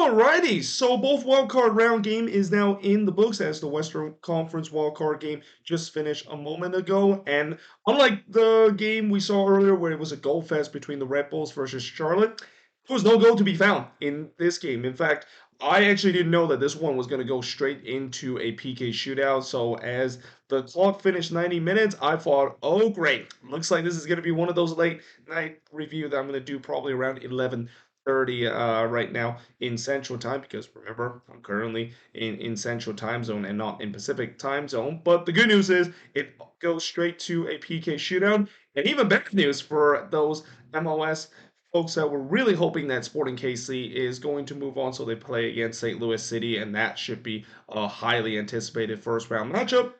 Alrighty, so both wildcard round game is now in the books as the Western Conference wildcard game just finished a moment ago. And unlike the game we saw earlier where it was a goal fest between the Red Bulls versus Charlotte, there was no goal to be found in this game. In fact, I actually didn't know that this one was going to go straight into a PK shootout. So as the clock finished 90 minutes, I thought, oh great, looks like this is going to be one of those late night review that I'm going to do probably around 11:30 right now in Central Time because remember I'm currently in Central Time Zone and not in Pacific Time Zone. But the good news is it goes straight to a PK shootout, and even better news for those MLS folks that were really hoping that Sporting KC is going to move on, so they play against St. Louis City, and that should be a highly anticipated first round matchup.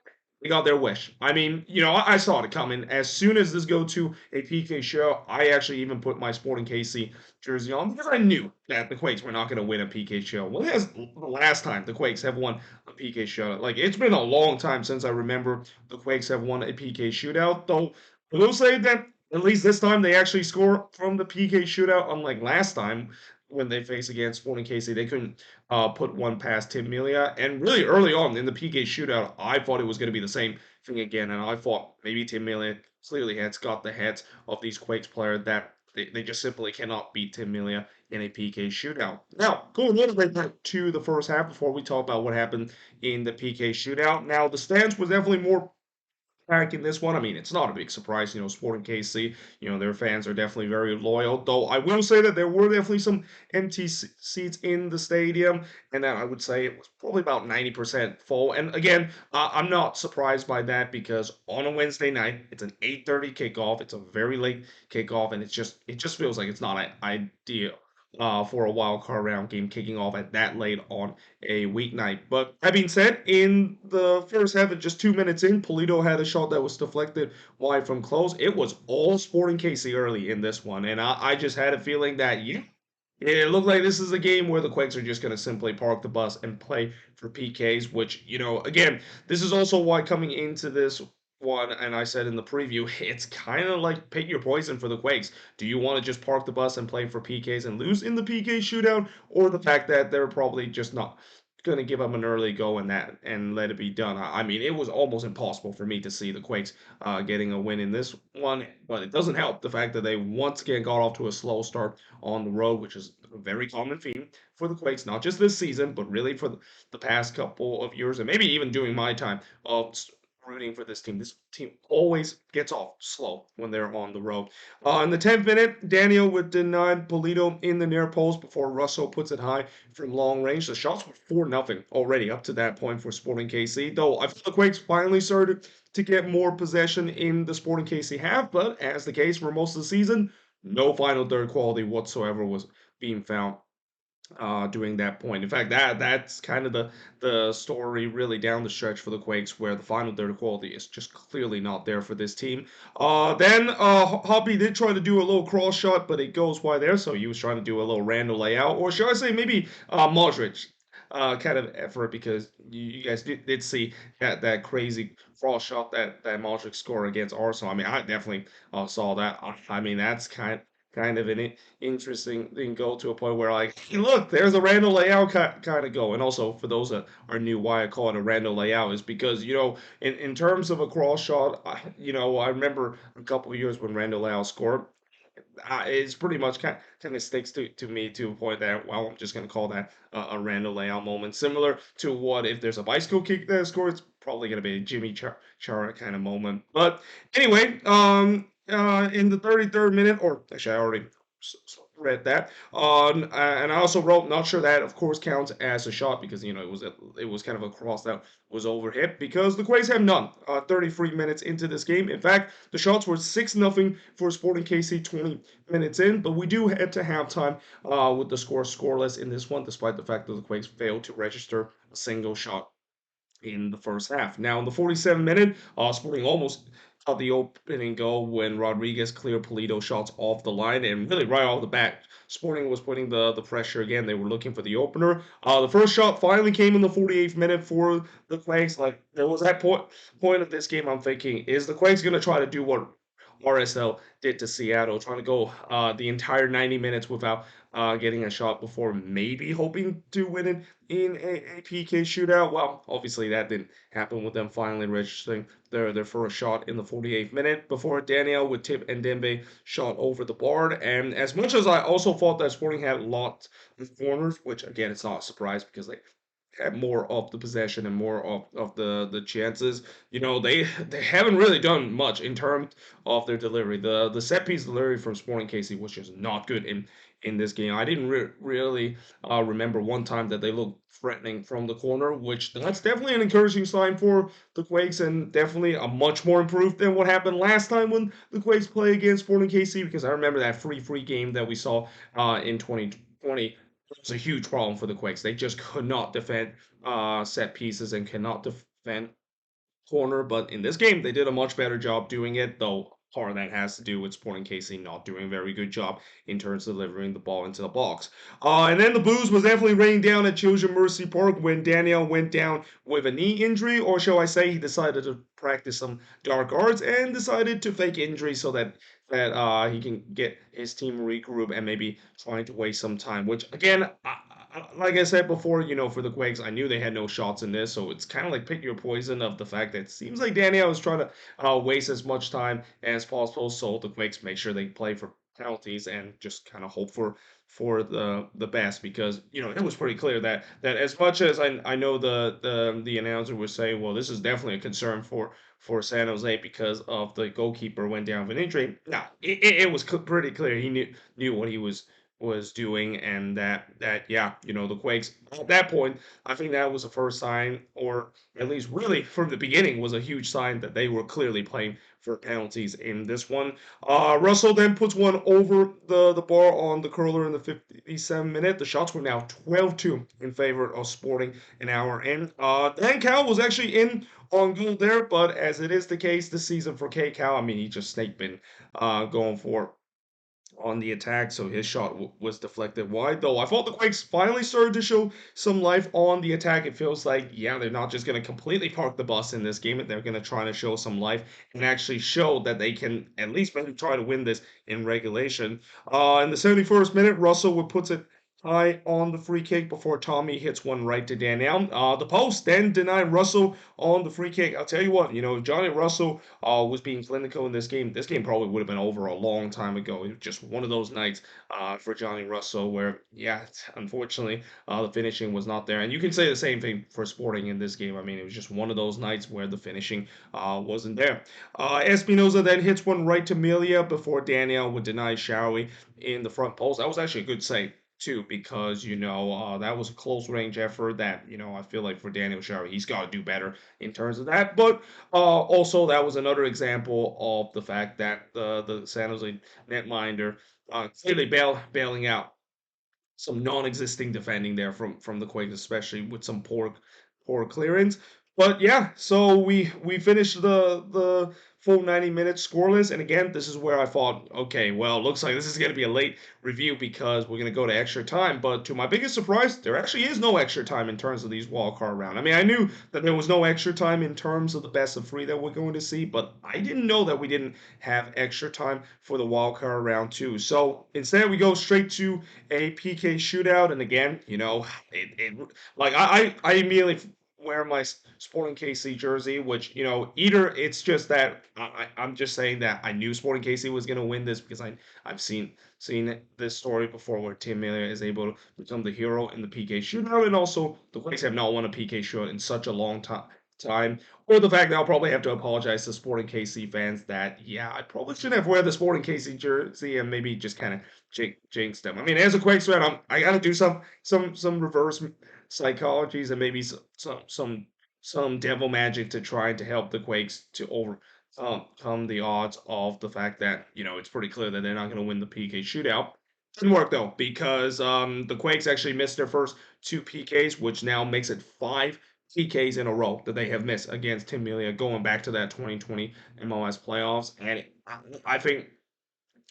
They got their wish. I mean, I saw it coming. As soon as this go to a PK show, I actually even put my Sporting KC jersey on because I knew that the Quakes were not going to win a PK show. Well, that's the last time the Quakes have won a PK shootout. Like, it's been a long time since I remember the Quakes have won a PK shootout, though I will say that at least this time they actually score from the PK shootout, unlike last time when they faced against Sporting KC. They couldn't put one past Tim Melia. And really early on in the PK shootout, I thought it was going to be the same thing again. And I thought maybe Tim Melia clearly has got the heads of these Quakes players that they just simply cannot beat Tim Melia in a PK shootout. Now, going a little bit back to the first half before we talk about what happened in the PK shootout. Now, the stance was definitely more back in this one. I mean, it's not a big surprise, Sporting KC, their fans are definitely very loyal. Though I will say that there were definitely some empty seats in the stadium, and that I would say it was probably about 90% full. And again, I'm not surprised by that because on a Wednesday night, it's an 8:30 kickoff. It's a very late kickoff, and it just feels like it's not ideal. For a wild card round game kicking off at that late on a weeknight. But that being said, in the first half, and just 2 minutes in, Polito had a shot that was deflected wide from close. It was all Sporting KC early in this one, and I just had a feeling that it looked like this is a game where the Quakes are just going to simply park the bus and play for PKs, which, again, this is also why coming into this one, and I said in the preview, it's kind of like pick your poison for the Quakes. Do you want to just park the bus and play for PKs and lose in the PK shootout, or the fact that they're probably just not going to give up an early go in that and let it be done? I mean, it was almost impossible for me to see the Quakes getting a win in this one, but it doesn't help the fact that they once again got off to a slow start on the road, which is a very common theme for the Quakes, not just this season, but really for the past couple of years, and maybe even during my time of rooting for this team. This team always gets off slow when they're on the road. In the 10th minute, Daniel would deny Polito in the near post before Russell puts it high from long range. The shots were 4-0 already up to that point for Sporting KC, though I feel the Quakes finally started to get more possession in the Sporting KC half, but as the case for most of the season, no final third quality whatsoever was being found during that point. In fact, that's kind of the story really down the stretch for the Quakes, where the final third quality is just clearly not there for this team. Then Hoppy did try to do a little cross shot, but it goes wide there, so he was trying to do a little Randall layout, or should I say maybe Modric. Kind of effort because you guys did see that crazy cross shot that Modric scored against Arsenal. I mean, I definitely saw that. I mean, that's kind of an interesting thing go to a point where like, hey, look, there's a Randall layout kind of go. And also for those that are new, why I call it a Randall layout is because in terms of a cross shot, I remember a couple of years when Randall layout scored. It's pretty much kind of sticks to me to a point that well I'm just gonna call that a Randall layout moment, similar to what if there's a bicycle kick that scores, it's probably gonna be a Jimmy Chara kind of moment. But anyway, in the 33rd minute, or actually I already read that. And I also wrote, not sure that of course counts as a shot because it was kind of a cross that was overhit because the Quakes have none. 33 minutes into this game. In fact, the shots were 6-0 for Sporting KC 20 minutes in, but we do head to halftime with the score scoreless in this one, despite the fact that the Quakes failed to register a single shot in the first half. Now, in the 47th minute, Sporting almost got the opening goal when Rodriguez cleared Polito shots off the line, and really right off the bat, Sporting was putting the pressure again. They were looking for the opener. The first shot finally came in the 48th minute for the Quakes. Like, there was that point of this game I'm thinking, is the Quakes going to try to do what RSL did to Seattle, trying to go the entire 90 minutes without getting a shot before maybe hoping to win it in a PK shootout. Well, obviously that didn't happen with them finally registering their first shot in the 48th minute before Daniel with Tip and Dembe shot over the bar. And as much as I also thought that Sporting had lots of corners, which again, it's not a surprise because they had more of the possession and more of the chances. You know, they haven't really done much in terms of their delivery. The set piece delivery from Sporting KC was just not good in this game. I didn't really remember one time that they looked threatening from the corner, which that's definitely an encouraging sign for the Quakes and definitely a much more improved than what happened last time when the Quakes play against Sporting KC because I remember that free game that we saw in 2020 was a huge problem for the Quakes. They just could not defend set pieces and cannot defend corner. But in this game, they did a much better job doing it, though part of that has to do with Sporting KC not doing a very good job in terms of delivering the ball into the box. And then the booze was definitely raining down at Children Mercy Park when Daniel went down with a knee injury, or shall I say, he decided to practice some dark arts and decided to fake injury so that he can get his team regroup and maybe trying to waste some time. Which again, like I said before, you know, for the Quakes, I knew they had no shots in this, so it's kind of like pick your poison of the fact that it seems like Daniel was trying to waste as much time as possible, so the Quakes make sure they play for penalties and just kind of hope for the best because you know it was pretty clear that as much as I know the announcer was saying, well, this is definitely a concern for San Jose because of the goalkeeper went down with an injury. No, it was pretty clear he knew what he was doing and that yeah, you know, the Quakes at that point, I think that was the first sign, or at least really from the beginning was a huge sign that they were clearly playing for penalties in this one. Russell then puts one over the bar on the curler in the 57th minute. The shots were now 12-2 in favor of Sporting an hour in. Dan Cal was actually in on goal there, but as it is the case this season for K Cal, I mean, he just snake been going for on the attack, so his shot was deflected wide. Though I thought the Quakes finally started to show some life on the attack. It feels like, yeah, they're not just going to completely park the bus in this game. They're going to try to show some life and actually show that they can at least maybe try to win this in regulation. In the 71st minute, Russell would puts it high on the free kick before Tommy hits one right to Daniel. The post then denied Russell on the free kick. I'll tell you what, you know, if Johnny Russell was being clinical in this game probably would have been over a long time ago. It was just one of those nights for Johnny Russell where, yeah, unfortunately, the finishing was not there. And you can say the same thing for Sporting in this game. I mean, it was just one of those nights where the finishing wasn't there. Espinoza then hits one right to Melia before Daniel would deny Showy in the front post. That was actually a good save too, because you know that was a close range effort that you know I feel like for Daniel Shower he's got to do better in terms of that. But also that was another example of the fact that the San Jose netminder clearly bailing out some non-existing defending there from the Quakes, especially with some poor clearance. But yeah, so we finished the full 90 minutes scoreless, and again, this is where I thought, okay, well, looks like this is going to be a late review because we're going to go to extra time. But to my biggest surprise, there actually is no extra time in terms of these wild card round. I mean, I knew that there was no extra time in terms of the best of three that we're going to see, but I didn't know that we didn't have extra time for the wild card round too. So instead, we go straight to a PK shootout, and again, you know, it like I immediately wear my Sporting KC jersey, which you know, either it's just that I'm just saying that I knew Sporting KC was going to win this because I've seen this story before where Tim Miller is able to become the hero in the PK shootout, and also the Quakes have not won a PK shootout in such a long time. Or the fact that I'll probably have to apologize to Sporting KC fans that, yeah, I probably shouldn't have wear the Sporting KC jersey and maybe just kind of jinx them. I mean, as a Quakes fan, I got to do some reverse psychologies and maybe some devil magic to try to help the Quakes to overcome the odds of the fact that you know it's pretty clear that they're not going to win the PK shootout. Didn't work though because the Quakes actually missed their first two PKs, which now makes it five PKs in a row that they have missed against Tim Melia going back to that 2020 MLS playoffs, and I think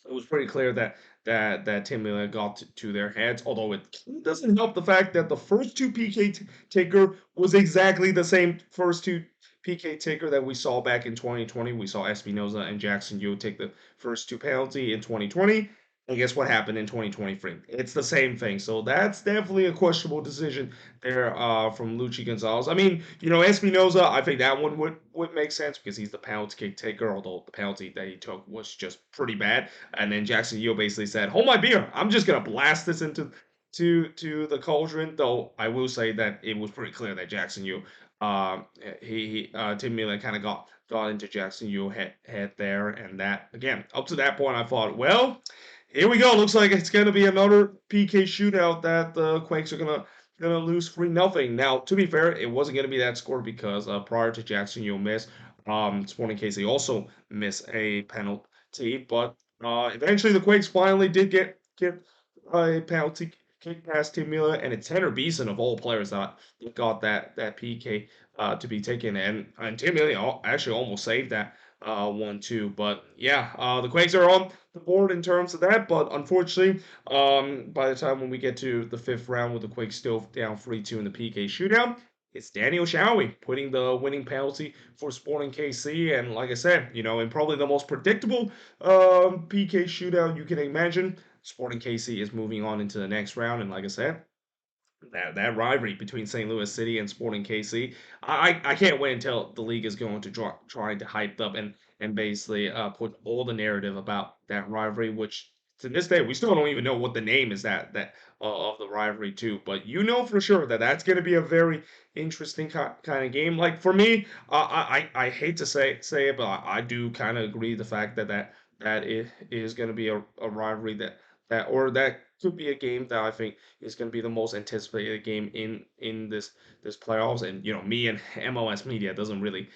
it was pretty clear that Tim Miller got to their heads. Although it doesn't help the fact that the first two PK taker was exactly the same first two PK taker that we saw back in 2020. We saw Espinoza and Jackson Yu take the first two penalty in 2020. And guess what happened in 2023? It's the same thing. So that's definitely a questionable decision there from Luchi Gonzalez. I mean, Espinoza, I think that one would make sense because he's the penalty kick taker, although the penalty that he took was just pretty bad. And then Jackson Yu basically said, "Hold my beer. I'm just gonna blast this into to the cauldron." Though I will say that it was pretty clear that Jackson Yu, Tim Miller kind of got into Jackson Yu head there, and that again up to that point I thought, well, here we go. Looks like it's gonna be another PK shootout that the Quakes are gonna lose 3-0. Now, to be fair, it wasn't gonna be that score because prior to Jackson Yu miss, Sporting KC also missed a penalty, but eventually the Quakes finally did get a penalty kick past Tim Miller, and it's Tanner Beeson of all players that got that PK to be taken, and Tim Miller actually almost saved that 1-2. But yeah, the Quakes are on the board in terms of that, but unfortunately, by the time when we get to the fifth round with the Quakes still down 3-2 in the PK shootout, it's Daniel Showie putting the winning penalty for Sporting KC, and like I said, in probably the most predictable PK shootout you can imagine, Sporting KC is moving on into the next round, and like I said, that rivalry between St. Louis City and Sporting KC, I can't wait until the league is going to try to hype up and basically put all the narrative about that rivalry, which to this day we still don't even know what the name is of the rivalry too. But for sure that that's going to be a very interesting kind of game. Like for me, I hate to say it, but I do kind of agree the fact that it is going to be a rivalry that could be a game that I think is going to be the most anticipated game in this playoffs. And me and MLS media doesn't really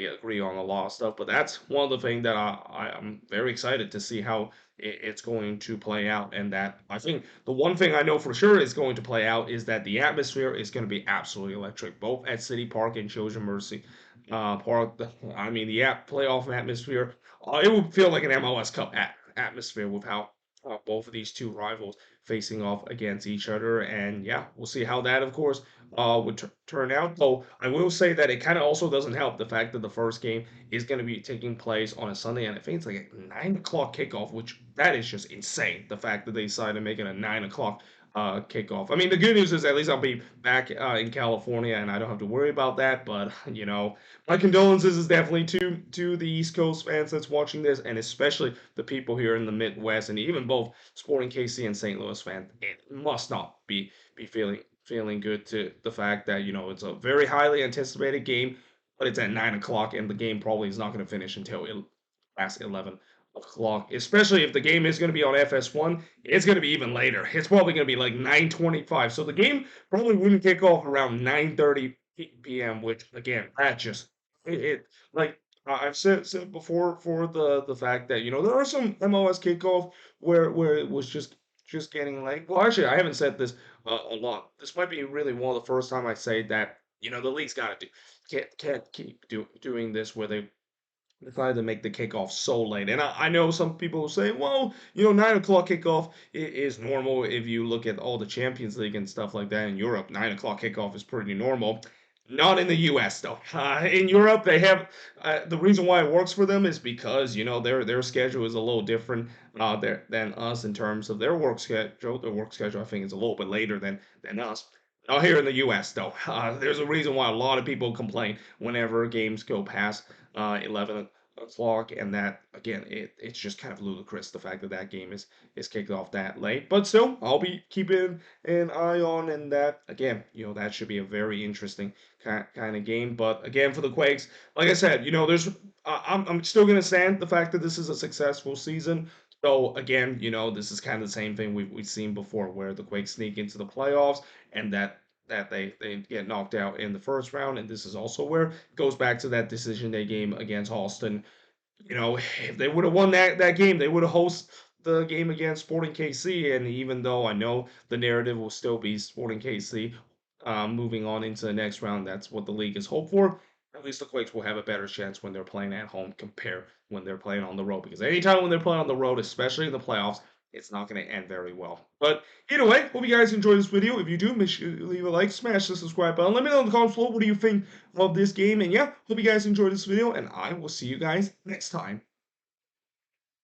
agree on a lot of stuff, but that's one of the things that I'm very excited to see how it's going to play out. And that I think the one thing I know for sure is going to play out is that the atmosphere is going to be absolutely electric, both at City Park and Children Mercy Park. I mean, the playoff atmosphere, it would feel like an MLS Cup atmosphere with how both of these two rivals facing off against each other. And yeah, we'll see how that, of course, would turn out. Though I will say that it kind of also doesn't help the fact that the first game is going to be taking place on a Sunday, and I think it's like a 9 o'clock kickoff, which that is just insane. The fact that they decided to make it a 9 o'clock kickoff. I mean, the good news is at least I'll be back in California and I don't have to worry about that. But my condolences is definitely to the East Coast fans that's watching this, and especially the people here in the Midwest, and even both Sporting KC and St. Louis fans. It must not be feeling good to the fact that it's a very highly anticipated game, but it's at 9 o'clock, and the game probably is not going to finish until past 11 o'clock. Especially if the game is going to be on FS1, it's going to be even later. It's probably going to be like 9:25. So the game probably wouldn't kick off around 9:30 p.m. Which again, that just it like I've said before for the fact that there are some MLS kickoff where it was just getting late. Well, actually, I haven't said this a lot. This might be really one of the first time I say that the league's got to do can't keep doing this where they decided to make the kickoff so late. And I know some people will say, well, 9 o'clock kickoff is normal if you look at all the Champions League and stuff like that in Europe. 9 o'clock kickoff is pretty normal. Not in the U.S. though. In Europe, they have the reason why it works for them is because their schedule is a little different than us in terms of their work schedule. Their work schedule, I think, is a little bit later than us. Not here in the U.S. though. There's a reason why a lot of people complain whenever games go past 11 o'clock, and that again, it's just kind of ludicrous the fact that game is kicked off that late. But still, I'll be keeping an eye on, and that again, that should be a very interesting kind of game. But again, for the Quakes, like I said, there's I'm still gonna stand the fact that this is a successful season. So again, this is kind of the same thing we've seen before, where the Quakes sneak into the playoffs and that they get knocked out in the first round. And this is also where it goes back to that decision day game against Halston. If they would have won that game, they would have hosted the game against Sporting KC. And even though I know the narrative will still be Sporting KC moving on into the next round, that's what the league is hoped for. At least the Quakes will have a better chance when they're playing at home compared when they're playing on the road. Because anytime when they're playing on the road, especially in the playoffs, it's not going to end very well. But either way, hope you guys enjoyed this video. If you do, make sure to leave a like, smash the subscribe button. Let me know in the comments below what do you think of this game. And yeah, hope you guys enjoyed this video, and I will see you guys next time.